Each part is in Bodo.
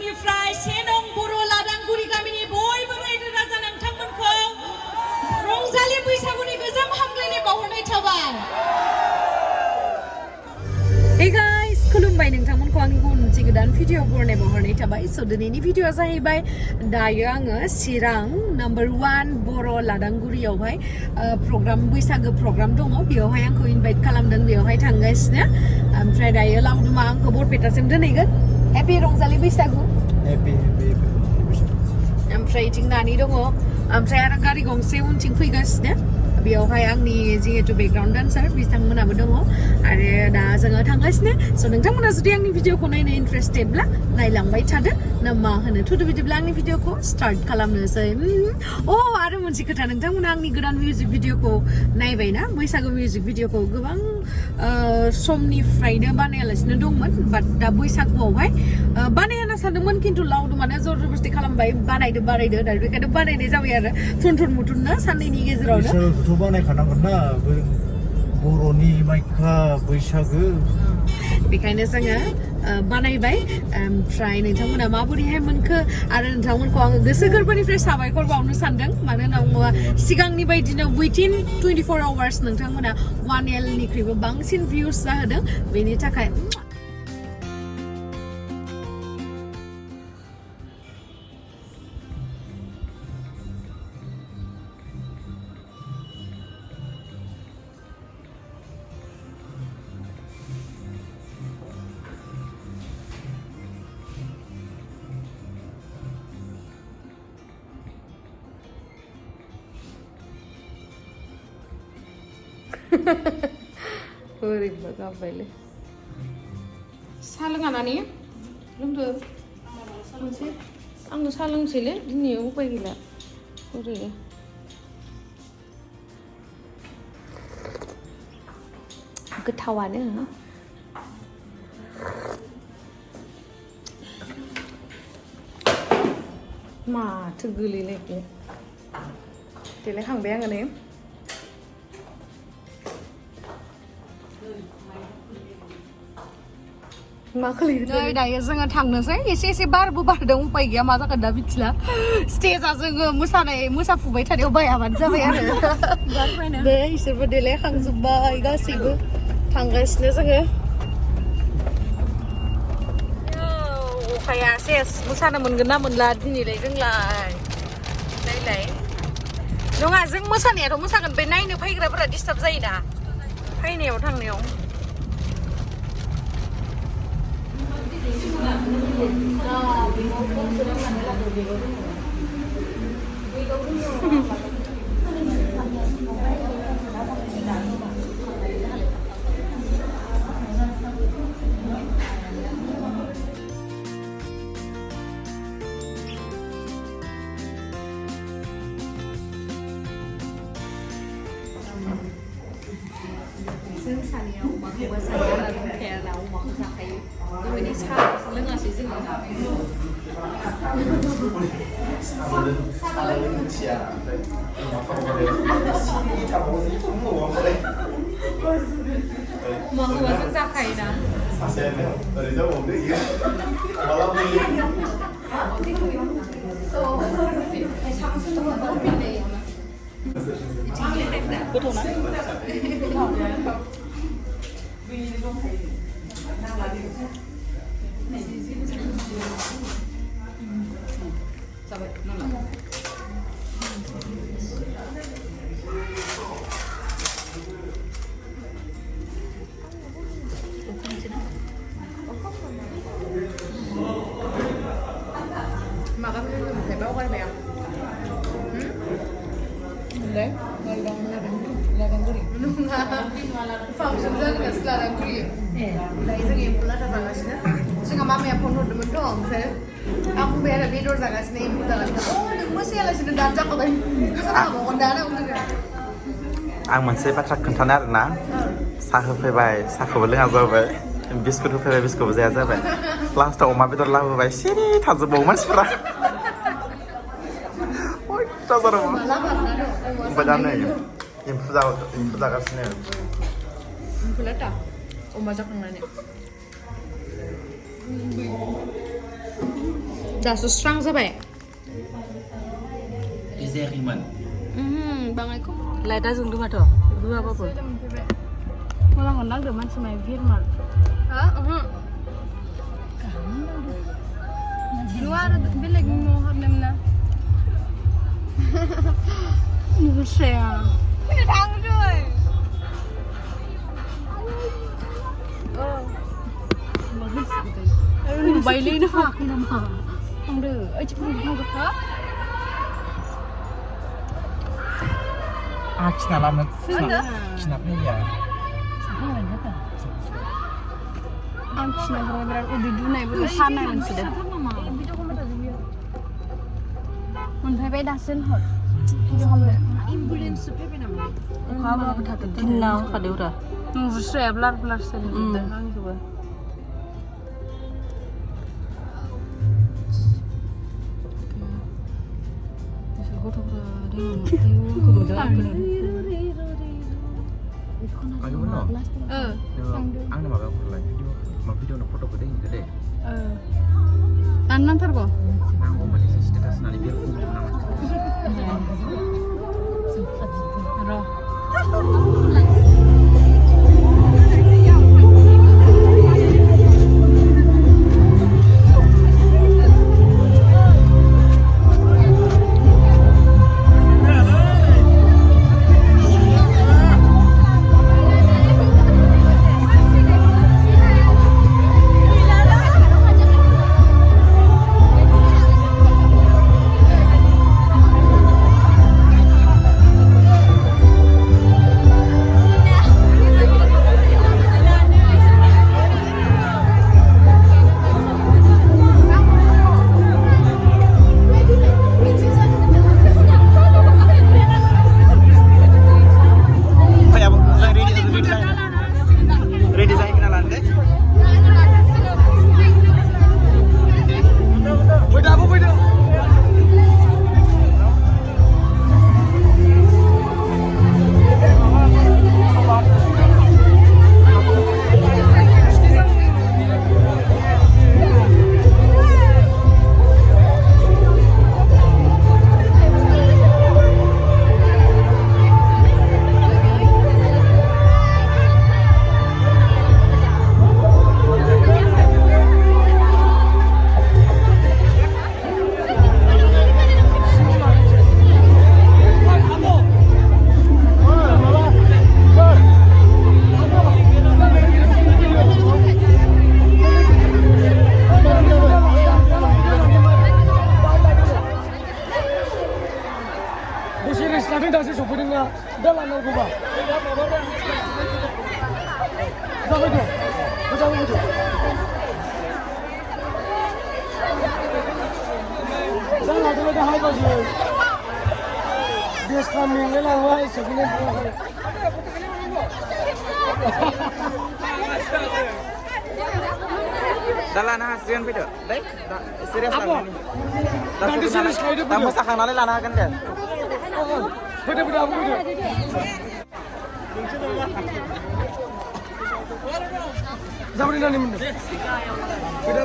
गामिनिफ्राय सेनं बर' लादांगुरि गामिनि बयबो रायजो राजा नोंथांमोनखौ रंजालि बैसागुनि गोजोन हामलायनाय बावहरनाय थाबाय। Hey guys, खुलुमबाय नोंथांमोनखौ आंनि गुबुन मोनसे गोदान भिडिअ बरनाय बावहरनाय थाबाय। स' दिनैनि भिडिअआ जाहैबाय दायो आङो चिरां नम्बर 1 बर' लादांगुरियावहाय प्रग्राम बैसागो प्रग्राम दङ, बेयावहाय आंखौ इनभाइट खालामदों, बेयावहाय थांगासिनो। ओमफ्राय दायो लावदुमा आंखौ बरपेटासिम दोनहैगोन। हेपि रंजालि बैसागु। हेपि ओमफ्राय इथिं नानि दङ, ओमफ्राय आरो गारि गंसे उनथिं फैगासिनो। बेयावहाय आंनि जिहेतु बेकग्राउन्ड डान्सार बिथांमोनाबो दङ आरो दा जोङो थांगासिनो। स' नोंथांमोना जुदि आंनि भिडिअखौ नायनो इन्टारेस्टेडब्ला नायलांबाय थादो ना मा होनो। थुदो बिदिब्ला आंनि भिडिअखौ स्टार्ट खालामनोसै। आरो मोनसे खोथा, नोंथांमोना आंनि गोदान मिउजिक भिडिअखौ नायबायना? बैसागु मिउजिक भिडिअखौ गोबां समनिफ्रायनो बानायालासिनो दंमोन, बाट दा बैसागुआवहाय बानायाना सानदोंमोन, खिन्थु लावदुमानो जर जबरदस्ति खालामबाय, बानायदो दा बेखायनो बानायनाय जाबाय आरो थुन मुथुननो साननैनि गेजेरावनो। बानायखानांगोन ना बर'नि माइखा बैसागो, बेखायनो जोङो बानायबाय। ओमफ्राय नोंथांमोना माबोरैहाय मोनखो आरो नोंथांमोनखौ आङो गोसो गोरबोनिफ्राय साबायखर बावनो सानदों। मानो होनना बुङोबा सिगांनि बायदिनो उइथिन 24 आवार्स नोंथांमोना 1Lनिख्रुइबो बांसिन भिउस जाहोदों, बेनि थाखाय बोरैबा जाबायलै। साहा लोङा नानि? लोंदो मोनसे। आंबो साहा लोंसैलै दिनै, उपाय गैला। ओरै गोथावानो। माथो गोलैलायखो। देलायखांबाय आङो नै। दायो जोङो थांनोसै। एसे बारबो बारदों, उपाय गैया, मा जागोन दा मिथिला। स्टेजआ जोङो मोसाफुबाय थानायाव बायाबानो जाबाय आरो। नै इसोरबो देलायखांजोब्बाय, गासैबो थांगासिनो जोङो। अखाया सेस, मोसानो मोनगोन ना मोनला दिनैलाय जोंलाय? नायलाय। नङा, जों मोसानायाथ' मोसागोन, बे नायनो फैग्राफोरा डिस्टार्ब जायोना फैनायाव थांनायाव। जों सानैयाव अमाखौबो जायो आरो रुखाया ना अमाखौ जाखायो। बेबायदि साहा लोङासै जोङो। अमाखौबा जों जाखायोना। गोथावना? जाबाय नामा? माबा होनोमोनथाय बावगारबाय आं। लादांगुरि फांसन जागासिनो लादांगुरि। दायो जों एम्फौ लाथा जागासिनो। जोंहा मामाया फन हरदोंमोनथ', ओमफ्राय आं बुंबाय आरो बेदर जागासिनो, एम्फौ जागासिनो। नों मोसायालासिनो दानो जाखाबाय, जाबावगोन दा होनना। आं मोनसे बाथ्रा खोन्थानो आरोना। साहा होफैबाय, साहाखौबो लोङा जाबाय, बिस्कुट होफैबाय, बिस्कुटबो जाया जाबाय। लास्टआव अमा बेदर लाबोबाय, सिरि थाजोबबावो मानसिफोरा। ओमफ्राय दा नै एम्फौ जागासिनो। एम्फौ लाथा अमा जाखांनानै। Dasu strang zabaय जायाखैमोन बाङायखौ लाइटआ जोंदों माथो होआबाबो मोजां मोननांदों मानसि माय भिरमार हा ओहो नुवा आरो बेलेग न'आव हाबनोमोन ना नुस्राया फैनो थांदों नुबायलै हायाखै नामा थांदो ओइथिं थांदो हा खिना लानो खिना फैया आं खिना बिराद उदै दुनायबो सानाय मोनसोदों मोनफैबाय दासो हर भिडिअ खालामनो एम्बुलेन्स फैबाय नामा अखा हाबाबो थाथ'दों दिना होखादोब्रा नुस्राया ब्लार ब्लारसो नुजोबदों आंखौबो गथ'फ्रा आयौ नुदों आंनो माबा हरलाय भिडिअ फट'खौ दैनिखौ दे दानो नांथारगौ आं मबाइलनि स्टेटास होनानै बेरफुंदोंमोन र' दा लानो हासिगोन फैदो दै सिरियास लानानै दा मोसाखांनानै लानो हागोन दे फैदो फैदो आबो फैदो जाबोरै नानि मोनदो फैदो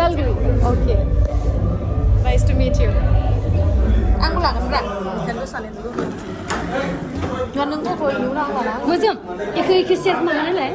Udaiguri. Okay. Nice to meet you. Ang ulang kan enggak? Hello salin dulu. Ngon nung ko iu nang wala. Gozom, ikut siap mana lah?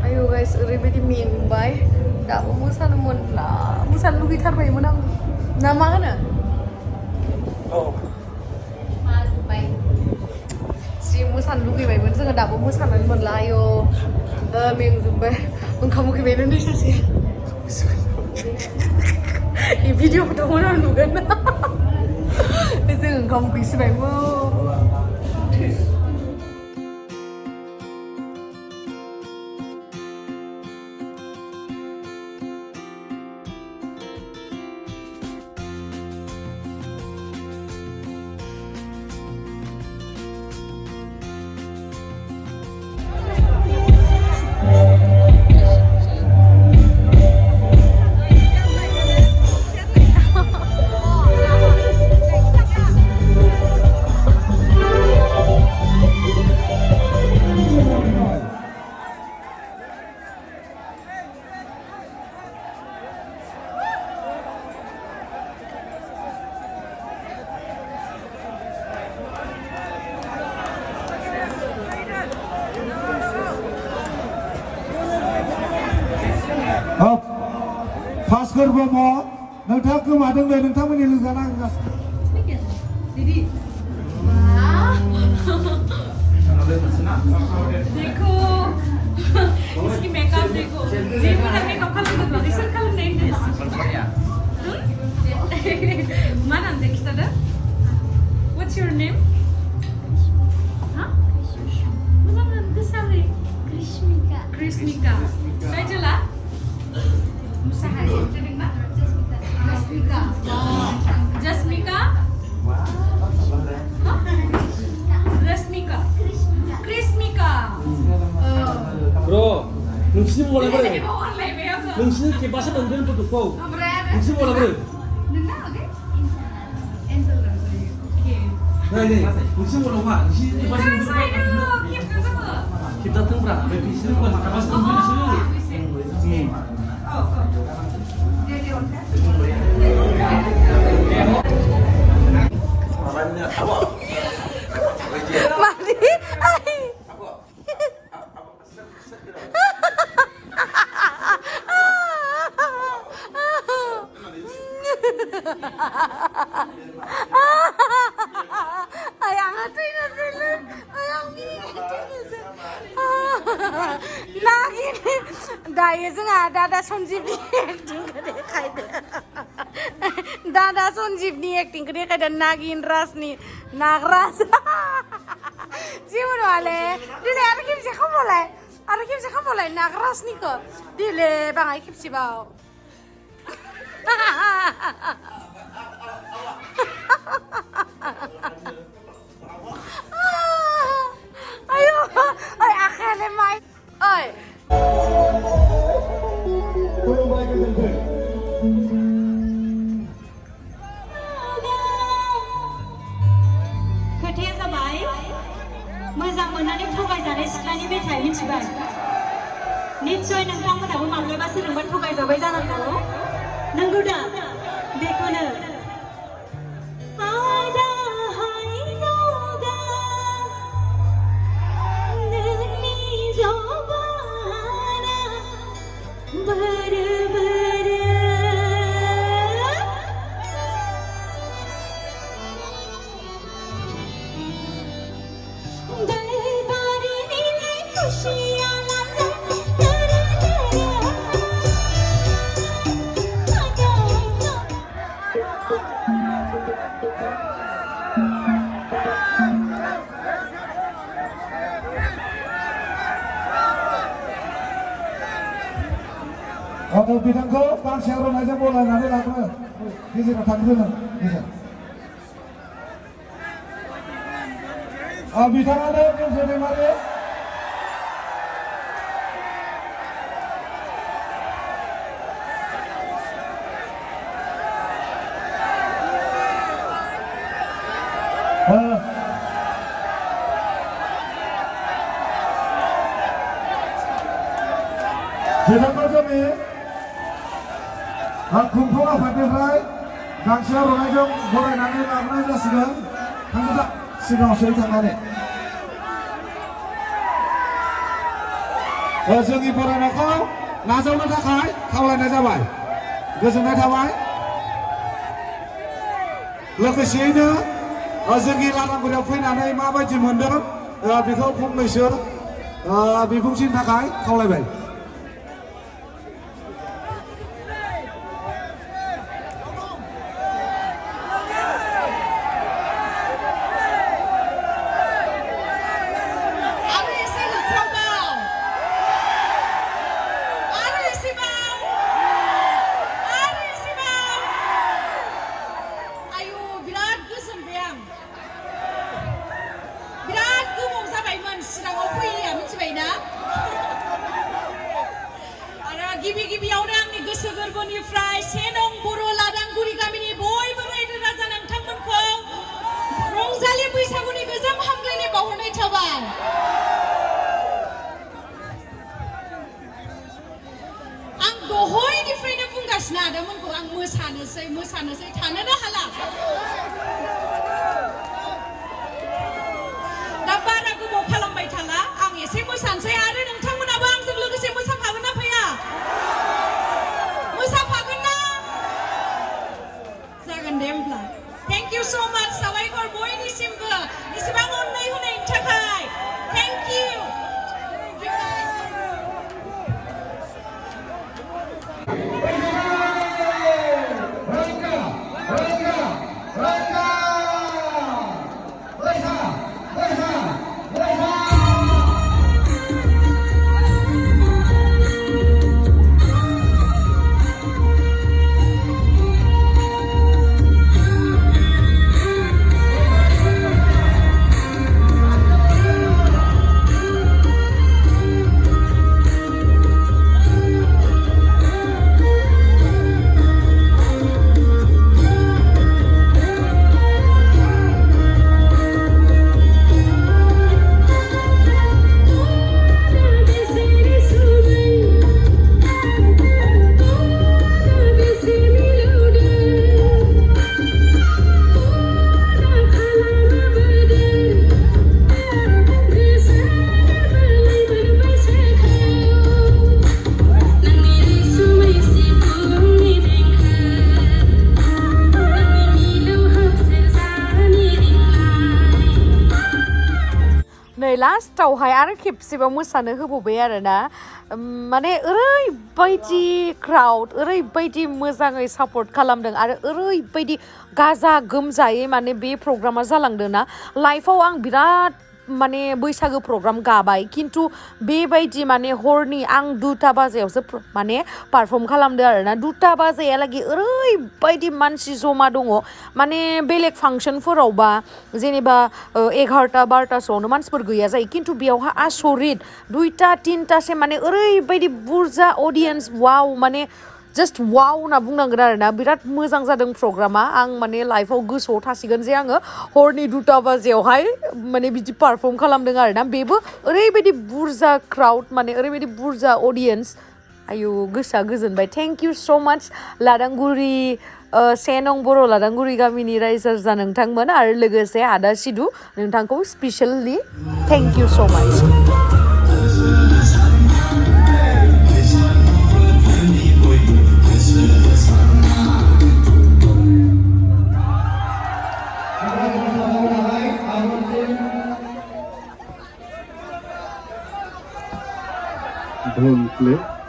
Ayo guys, oरैबायदि मेंबाय दाबो मोसानो मोनला मोसानो लुगैथारबायमोन आं ना मा होनो जि मोसानो लुगैबायमोन जोङो दाबो मोसानानै मोनला आयो मेंजोब्बाय ओंखाम उखैबायनो नै सासे 이 भिडिअखौथ' उनाव नुगोन जों ओंखाम उखैसिबायमोन फास फोरबो नोंथाङा गोमादोंलै नोंथांमोननि लोगोआ नांगासिनो देखो इसकी मेकअप देखो ये पूरा मेकअप खालामदों ना इसोर खालामनाय मा नाम दे खिथादो What's your name? हा मोजां गोसाहै Krismika Sajala Musahari Jasmika Jasmika Krismika Bro, nungsi mau lah bro. Nungsi kipasan ambil foto kau. Nungsi mau lah bro. Nah ini, nungsi mau lah pak. Nungsi kipasan ambil. Kita tengah, tapi sini bukan kipasan ambil di sini. Mati. Ayang atina sila. Ayang Nagin. Daya जोंहा दादा सन्जीवनि एक्टिंखौ देखायदो दादा सन्जीवनि एक्टिंखौ देखायदो नागिन राजनि नागराज जेबो नङाले दिनै आरो खेबसे खालामबावलाय नागराजनिखौ दिले बाङाय खेबसेबाव ayo ay akhirnya main ay मोजां मोननानै थगायजानाय सिख्लानि मेथाइ मिथिबाय निश्चय नोंथांमोनाबो माब्लाबा सोरजोंबा थगायजाबाय जानांगौ नंगौ दा बेखौनो बिथांखौ गांसेयाव रनायजों बलायनानै लाबो गेजेराव थांग्रोनो गेजेर बिथाङानो जों दैमारि बिथांखौ जोंनि खुंफुं आफादनिफ्राय गांसेयाव रनायजों बरायनानै लाबोनाय जासिगोन थांगोन सिगाङाव सोयै थांनानै जोंनि बरायनायखौ नाजावनो थाखाय खावलायनाय जाबाय गोजोननाय थाबाय लोगोसेयैनो जोंनि लादांगुरियाव फैनानै माबायदि मोनदों बेखौ फंनैसो बिबुंथिनि थाखाय खावलायबाय गिबियावनो आंनि गोसो गोरबोनिफ्राय 1 नं बर' लादांगुरि गामिनि बयबो रायजो राजा नोंथांमोनखौ रंजालि बैसागुनि गोजोन हामलायनाय बावहरनाय थाबाय आं दहायनिफ्रायनो बुंगासिनो आदामोनखौ आं मोसानोसै थानोनो हाला दा बारा गोबाव खालामबाय थाला आं एसे मोसानोसै आरो नोंथांमोनाबो आंजों लोगोसे मोसाफागोन ना फैया जागोन दे होमब्ला थेंक इउ सो माच साबायखर बयनिसिमबो एसेबां अननाय होनायनि थाखाय थेंक इउ लास्टावहाय आरो खेबसेबाव मोसानो होबावबाय आरोना माने ओरैबायदि क्राउड ओरैबायदि मोजाङै सापर्ट खालामदों आरो ओरैबायदि गाजा गोमजायै माने बे प्रग्रामा जालांदों ना लाइफआव आं बिराद माने बैसागो प्रग्राम गाबाय किन्तु बेबायदि माने हरनि आं 2टा बाजायावसो माने पारफर्म खालामदो आरोना 2टा बाजायालागै ओरैबायदि मानसि जमा दङ माने बेलेग फांसनफोरावबा जेनेबा 11टा 12टासोआवनो मानसिफोर गैया जायो किन्तु बेयावहा आसरित 2टा 3टासिम माने ओरैबायदि बुरजा अडियन्स वाव माने जास्ट वाव होनना बुंनांगोन आरोना बिराद मोजां जादों प्रग्रामा आं माने लाइफआव गोसोआव थासिगोन जे आङो हरनि 2टा बाजियावहाय माने बिदि पारफर्म खालामदों आरोना बेबो ओरैबायदि बुरजा क्राउड माने ओरैबायदि बुरजा अडियन्स आयु गोसोआ गोजोनबाय थेंक इउ स' माच लादांगुरि 1 नं बर' लादांगुरि गामिनि रायजो राजा नोंथांमोन आरो लोगोसे आदा सिदु नोंथांखौ स्पेसियेलि थेंक इउ स' माच mwnkhw